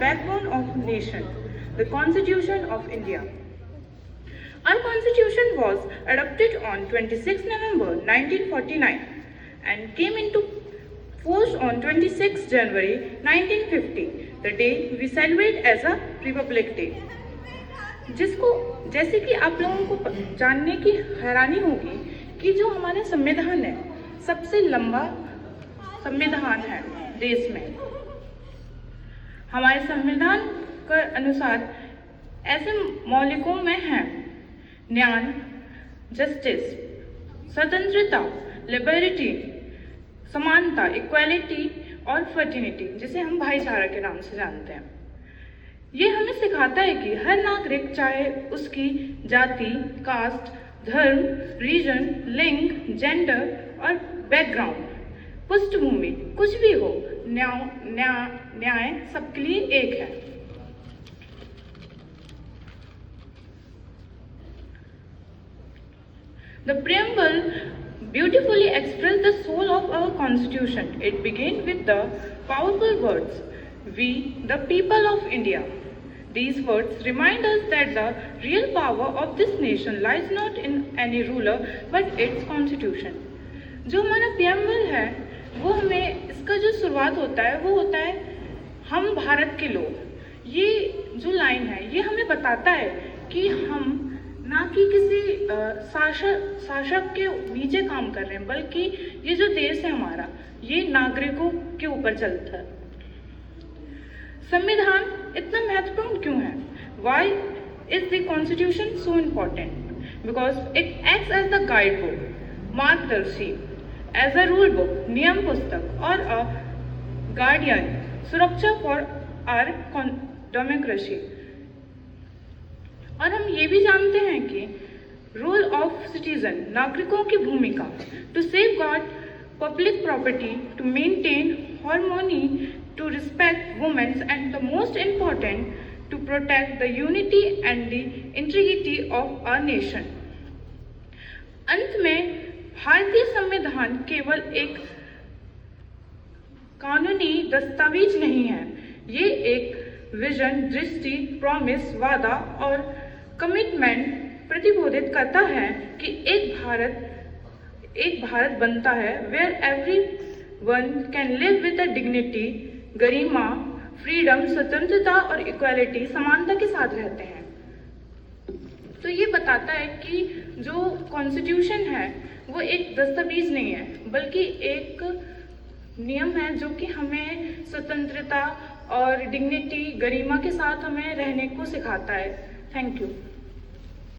backbone of nation, the Constitution of India. Our Constitution was adopted on 26 November 1949 and came into force on 26 January 1950, the day we celebrate as a Republic Day. जिसको जैसे कि आप लोगों को जानने की हैरानी होगी कि जो हमारा संविधान है सबसे लंबा संविधान है देश में। हमारे संविधान के अनुसार ऐसे मौलिकों में हैं न्याय, जस्टिस, स्वतंत्रता, लिबर्टी, समानता, इक्वालिटी और फर्टिनिटी, जिसे हम भाईचारा के नाम से जानते हैं। ये हमें सिखाता है कि हर नागरिक, चाहे उसकी जाति, कास्ट, धर्म, रीजन, लिंग, जेंडर और बैकग्राउंड, पृष्ठभूमि कुछ भी हो, न्याय सबके लिए एक है। The preamble beautifully expressed the soul of our Constitution. It began with the powerful words, "We, the people of India." These words remind us that the real power of this nation lies not in any ruler but its Constitution. जो हमारा preamble है, वो हमें इसका जो शुरुआत होता है वो होता है हम भारत के लोग। ये जो लाइन है ये हमें बताता है कि हम ना कि किसी शासक के नीचे काम कर रहे हैं, बल्कि ये जो देश है हमारा ये नागरिकों के ऊपर चलता है। संविधान इतना महत्वपूर्ण क्यों है? Why is the Constitution so important? Because it acts as the guidebook, मार्गदर्शी, as a rule book, नियम पुस्तक और a guardian, सुरक्षा for our democracy। और हम ये भी जानते हैं कि रोल ऑफ सिटीजन, नागरिकों की भूमिका, to safeguard public property, to maintain harmony, to respect women's, and the most important, to protect the unity and the integrity of our nation. अंत में भारतीय संविधान केवल एक कानूनी दस्तावेज नहीं है, ये एक विजन, दृष्टि, प्रॉमिस, वादा और कमिटमेंट प्रतिबोधित करता है कि एक भारत बनता है where everyone can live with a dignity, Garima, freedom, स्वतंत्रता और इक्वालिटी, समानता के साथ रहते हैं। तो ये बताता है कि जो कॉन्स्टिट्यूशन है वो एक दस्तावेज नहीं है, बल्कि एक नियम है जो कि हमें स्वतंत्रता और डिग्निटी, गरिमा के साथ हमें रहने को सिखाता है। Thank you.